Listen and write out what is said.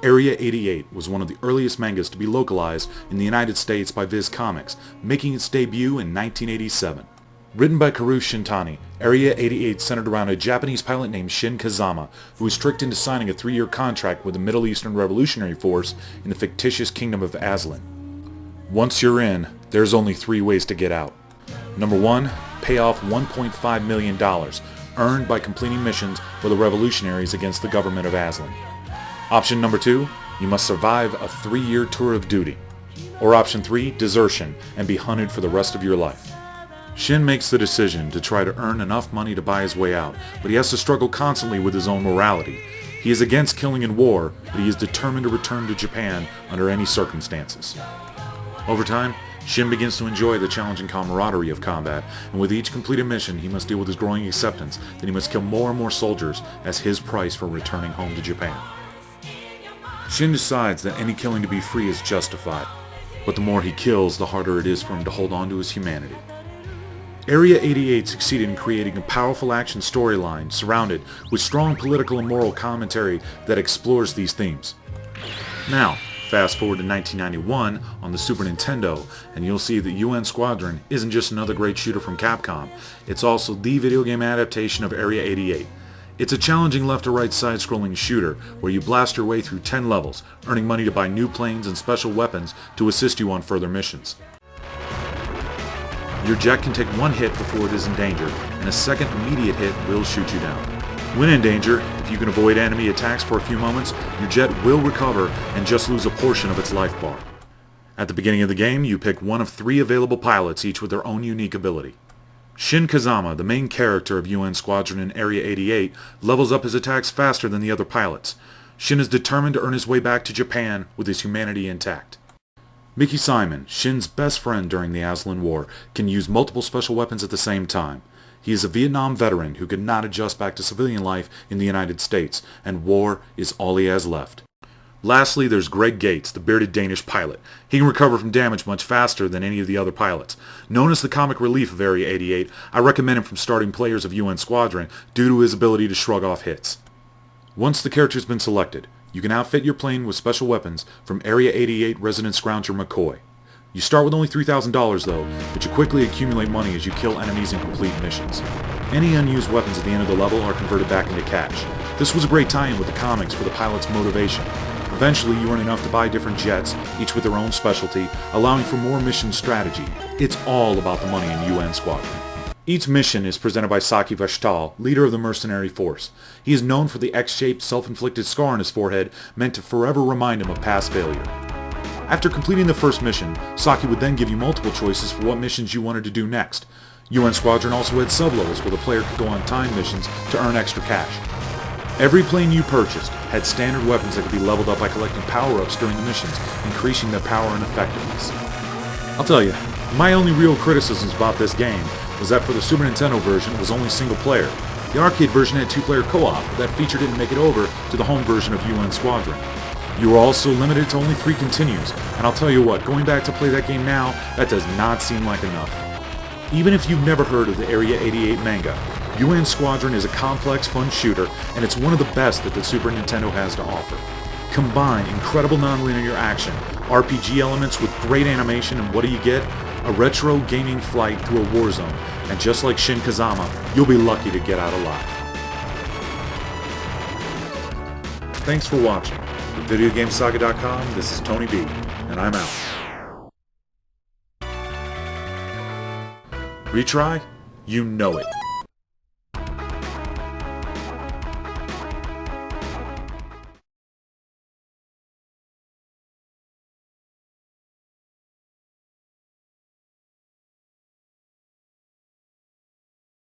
Area 88 was one of the earliest mangas to be localized in the United States by Viz Comics, making its debut in 1987. Written by Karu Shintani, Area 88 centered around a Japanese pilot named Shin Kazama, who was tricked into signing a 3-year contract with the Middle Eastern Revolutionary Force in the fictitious kingdom of Aslan. Once you're in, there's only 3 ways to get out. Number 1, pay off $1.5 million, earned by completing missions for the revolutionaries against the government of Aslan. Option number 2, you must survive a 3-year tour of duty. Or option 3, desertion, and be hunted for the rest of your life. Shin makes the decision to try to earn enough money to buy his way out, but he has to struggle constantly with his own morality. He is against killing in war, but he is determined to return to Japan under any circumstances. Over time, Shin begins to enjoy the challenging camaraderie of combat, and with each completed mission he must deal with his growing acceptance that he must kill more and more soldiers as his price for returning home to Japan. Shin decides that any killing to be free is justified, but the more he kills, the harder it is for him to hold on to his humanity. Area 88 succeeded in creating a powerful action storyline surrounded with strong political and moral commentary that explores these themes. Now, fast forward to 1991 on the Super Nintendo, and you'll see that UN Squadron isn't just another great shooter from Capcom, it's also the video game adaptation of Area 88. It's a challenging left-to-right side-scrolling shooter where you blast your way through 10 levels, earning money to buy new planes and special weapons to assist you on further missions. Your jet can take 1 hit before it is in danger, and a second immediate hit will shoot you down. When in danger, if you can avoid enemy attacks for a few moments, your jet will recover and just lose a portion of its life bar. At the beginning of the game, you pick one of 3 available pilots, each with their own unique ability. Shin Kazama, the main character of UN Squadron in Area 88, levels up his attacks faster than the other pilots. Shin is determined to earn his way back to Japan with his humanity intact. Mickey Simon, Shin's best friend during the Aslan War, can use multiple special weapons at the same time. He is a Vietnam veteran who could not adjust back to civilian life in the United States, and war is all he has left. Lastly, there's Greg Gates, the bearded Danish pilot. He can recover from damage much faster than any of the other pilots. Known as the comic relief of Area 88, I recommend him from starting players of UN Squadron due to his ability to shrug off hits. Once the character's been selected, you can outfit your plane with special weapons from Area 88 resident scrounger McCoy. You start with only $3,000 though, but you quickly accumulate money as you kill enemies and complete missions. Any unused weapons at the end of the level are converted back into cash. This was a great tie-in with the comics for the pilot's motivation. Eventually, you earn enough to buy different jets, each with their own specialty, allowing for more mission strategy. It's all about the money in UN Squadron. Each mission is presented by Saki Vashtal, leader of the mercenary force. He is known for the X-shaped, self-inflicted scar on his forehead, meant to forever remind him of past failure. After completing the first mission, Saki would then give you multiple choices for what missions you wanted to do next. UN Squadron also had sublevels where the player could go on timed missions to earn extra cash. Every plane you purchased had standard weapons that could be leveled up by collecting power-ups during the missions, increasing their power and effectiveness. I'll tell you, my only real criticisms about this game was that for the Super Nintendo version it was only single player. The arcade version had 2-player co-op, but that feature didn't make it over to the home version of UN Squadron. You were also limited to only 3 continues, and I'll tell you what, going back to play that game now, that does not seem like enough. Even if you've never heard of the Area 88 manga, UN Squadron is a complex, fun shooter, and it's one of the best that the Super Nintendo has to offer. Combine incredible non-linear action, RPG elements with great animation, and what do you get? A retro gaming flight through a war zone, and just like Shin Kazama, you'll be lucky to get out alive. Thanks for watching. With VideoGameSaga.com, this is Tony B, and I'm out. Retry? You know it.